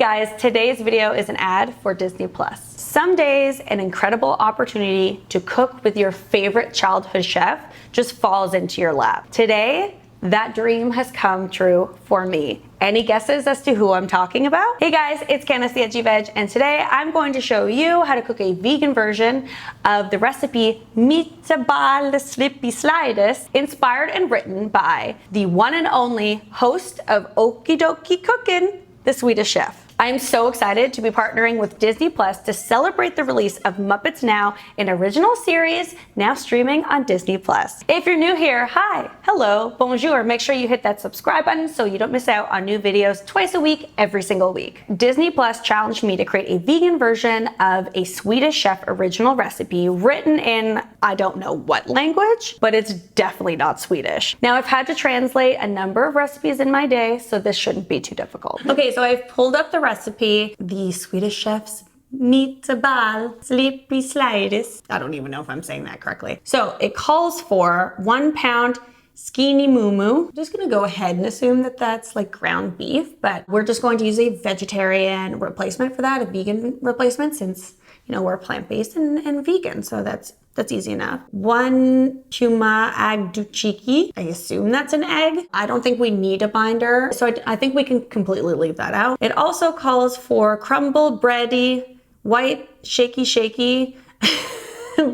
guys, today's video is an ad for Disney Plus. Some days, an incredible opportunity to cook with your favorite childhood chef just falls into your lap. Today, that dream has come true for me. Any guesses as to who I'm talking about? Hey guys, it's Candace the Edgy Veg, and today I'm going to show you how to cook a vegan version of the recipe MEATBALLS Slippy Sliders, inspired and written by the one and only host of Okie Dokie Cookin', the Swedish Chef. I'm so excited to be partnering with Disney Plus to celebrate the release of Muppets Now, an original series now streaming on Disney Plus. If you're new here, hi, hello, bonjour. Make sure you hit that subscribe button so you don't miss out on new videos twice a week, every single week. Disney Plus challenged me to create a vegan version of a Swedish Chef original recipe written in, I don't know what language, but it's definitely not Swedish. Now, I've had to translate a number of recipes in my day, so this shouldn't be too difficult. Okay, so I've pulled up the recipe, the Swedish Chef's meatball slippy sliders. I don't even know if I'm saying that correctly. So it calls for 1 pound skinny moo. I'm just gonna go ahead and assume that that's like ground beef, but we're just going to use a vegetarian replacement for that, a vegan replacement, since we're plant-based and vegan, so that's easy enough. 1 tuma egg duchiki. I assume that's an egg. I don't think we need a binder, so I think we can completely leave that out. It also calls for crumbled bready, white shaky,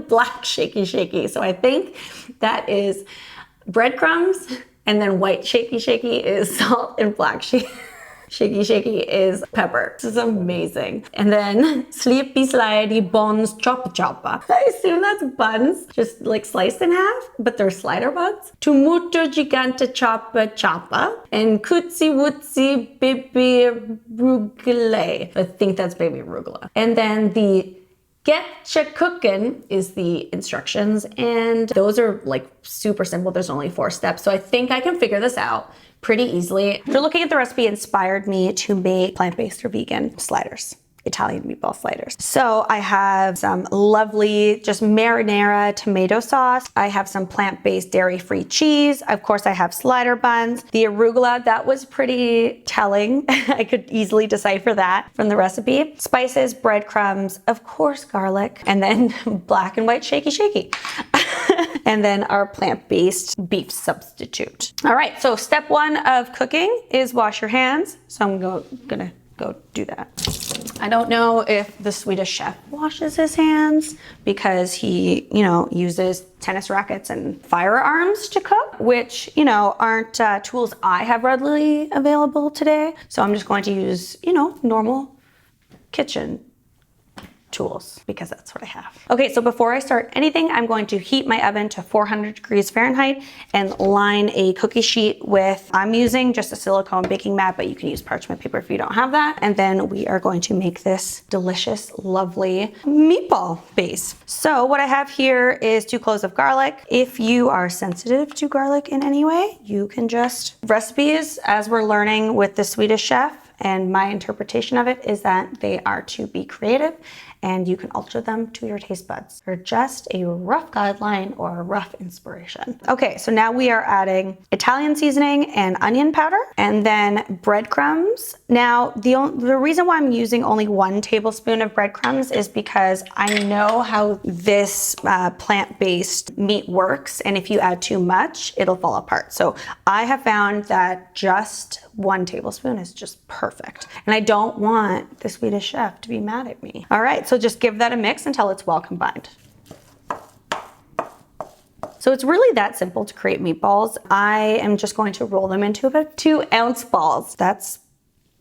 black shaky. So I think that is breadcrumbs, and then white shaky is salt, and black shaky is pepper. This is amazing. And then sleepy slidey buns choppa. I assume that's buns, just like sliced in half, but they're slider buns. Tumuto gigante choppa. And kutsi wutsi baby arugula. I think that's baby arugula. And then the Getcha Cookin' is the instructions, and those are like super simple. There's only 4 steps, so I think I can figure this out pretty easily. After looking at the recipe, inspired me to make plant-based or vegan sliders. Italian meatball sliders. So I have some lovely just marinara tomato sauce. I have some plant-based dairy-free cheese. Of course, I have slider buns. The arugula, that was pretty telling. I could easily decipher that from the recipe. Spices, breadcrumbs, of course, garlic, and then black and white shaky. And then our plant-based beef substitute. All right, so step 1 of cooking is wash your hands. So I'm gonna go do that. I don't know if the Swedish Chef washes his hands because he, uses tennis rackets and firearms to cook, which, aren't tools I have readily available today. So I'm just going to use, normal kitchen tools because that's what I have. Okay, so before I start anything, I'm going to heat my oven to 400 degrees Fahrenheit and line a cookie sheet with, I'm using just a silicone baking mat, but you can use parchment paper if you don't have that. And then we are going to make this delicious, lovely meatball base. So what I have here is 2 cloves of garlic. If you are sensitive to garlic in any way, you can just, recipes as we're learning with the Swedish Chef, and my interpretation of it is that they are to be creative and you can alter them to your taste buds. They're just a rough guideline or a rough inspiration. Okay, so now we are adding Italian seasoning and onion powder, and then breadcrumbs. Now, the reason why I'm using only 1 tablespoon of breadcrumbs is because I know how this plant-based meat works, and if you add too much, it'll fall apart. So I have found that just 1 tablespoon is just perfect. And I don't want the Swedish Chef to be mad at me. All right, so just give that a mix until it's well combined. So it's really that simple to create meatballs. I am just going to roll them into about 2-ounce balls. That's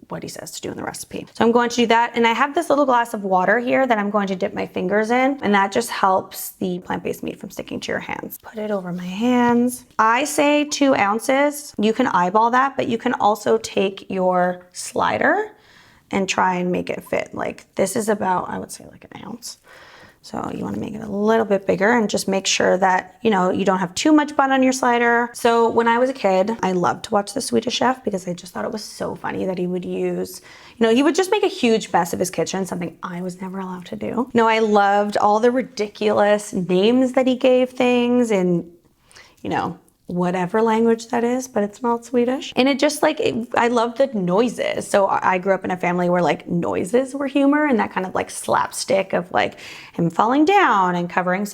what he says to do in the recipe. So I'm going to do that, and I have this little glass of water here that I'm going to dip my fingers in, and that just helps the plant-based meat from sticking to your hands. Put it over my hands. I say 2 ounces. You can eyeball that, but you can also take your slider and try and make it fit. Like this is about, I would say like 1 ounce. So you want to make it a little bit bigger and just make sure that, you don't have too much bun on your slider. So when I was a kid, I loved to watch the Swedish Chef because I just thought it was so funny that he would use, he would just make a huge mess of his kitchen, something I was never allowed to do. I loved all the ridiculous names that he gave things and, whatever language that is, but it's not Swedish. And it just like, I love the noises. So I grew up in a family where like noises were humor, and that kind of like slapstick of like him falling down and covering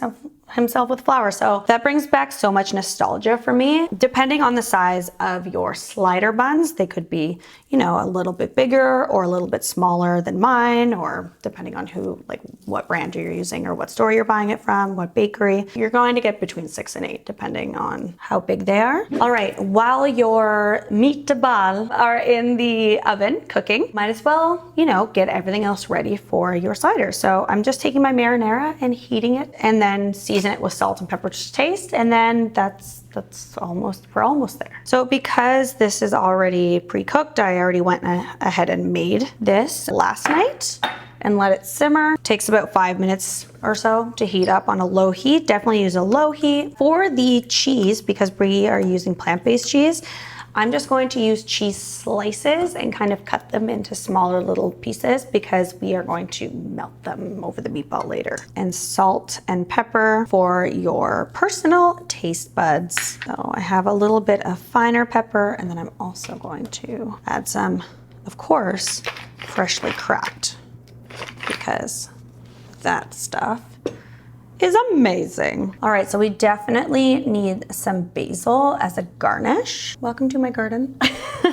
himself with flour. So that brings back so much nostalgia for me. Depending on the size of your slider buns, they could be, you know, a little bit bigger or a little bit smaller than mine, or depending on who, like what brand you're using or what store you're buying it from, what bakery. You're going to get between 6 and 8 depending on how big they are. All right, while your meatballs are in the oven cooking, might as well, you know, get everything else ready for your sliders. So I'm just taking my marinara and heating it, and then season it with salt and pepper to taste, and then we're almost there. So because this is already pre-cooked, I already went ahead and made this last night and let it simmer. It takes about 5 minutes or so to heat up on a low heat. Definitely use a low heat. For the cheese, because we are using plant-based cheese, I'm just going to use cheese slices and kind of cut them into smaller little pieces because we are going to melt them over the meatball later. And salt and pepper for your personal taste buds. So I have a little bit of finer pepper, and then I'm also going to add some, of course, freshly cracked, because that stuff is amazing. All right, so we definitely need some basil as a garnish. Welcome to my garden.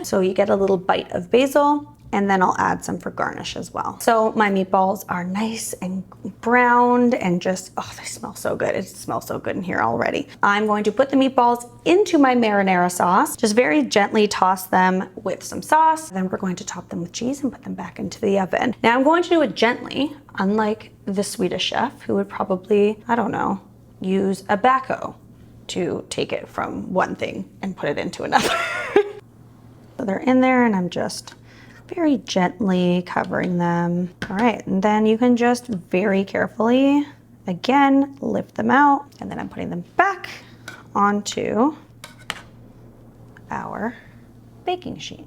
So you get a little bite of basil, and then I'll add some for garnish as well. So my meatballs are nice and browned and just, oh, they smell so good. It smells so good in here already. I'm going to put the meatballs into my marinara sauce, just very gently toss them with some sauce. Then we're going to top them with cheese and put them back into the oven. Now I'm going to do it gently, unlike the Swedish chef, who would probably, I don't know, use a backhoe to take it from one thing and put it into another. So they're in there, and I'm just very gently covering them. All right, and then you can just very carefully, again, lift them out, and then I'm putting them back onto our baking sheet.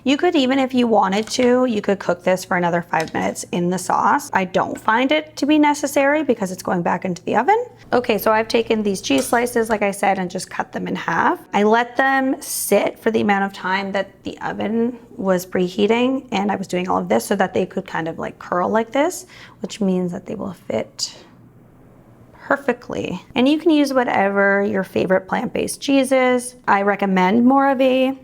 You could, even if you wanted to, you could cook this for another 5 minutes in the sauce. I don't find it to be necessary because it's going back into the oven. Okay, so I've taken these cheese slices, like I said, and just cut them in half. I let them sit for the amount of time that the oven was preheating, and I was doing all of this so that they could kind of like curl like this, which means that they will fit perfectly. And you can use whatever your favorite plant-based cheese is. I recommend more of a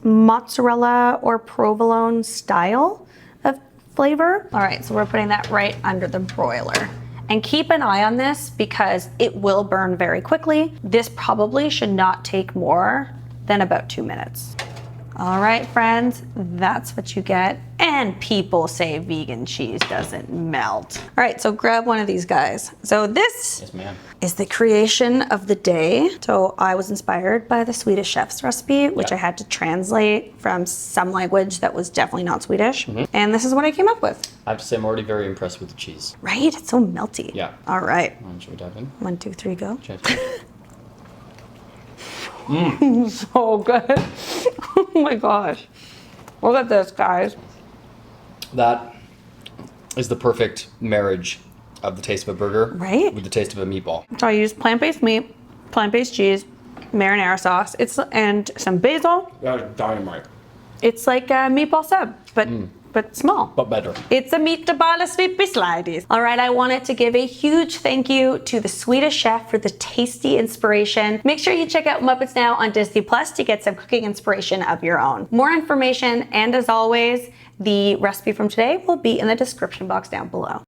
mozzarella or provolone style of flavor. All right, so we're putting that right under the broiler. And keep an eye on this because it will burn very quickly. This probably should not take more than about 2 minutes. All right, friends, that's what you get. And people say vegan cheese doesn't melt. All right, so grab one of these guys. So this is the creation of the day. So I was inspired by the Swedish chef's recipe, which I had to translate from some language that was definitely not Swedish. And this is what I came up with. I have to say, I'm already very impressed with the cheese. Right? It's so melty. Yeah. All right. Should we dive in? 1, 2, 3, go. So good. Oh my gosh. Look at this, guys. That is the perfect marriage of the taste of a burger with the taste of a meatball. So I use plant-based meat, plant-based cheese, marinara sauce, and some basil. Dynamite. It's like a meatball sub, but small. But better. It's a meatballs with slides. All right, I wanted to give a huge thank you to the Swedish chef for the tasty inspiration. Make sure you check out Muppets Now on Disney Plus to get some cooking inspiration of your own. More information, and as always, the recipe from today will be in the description box down below.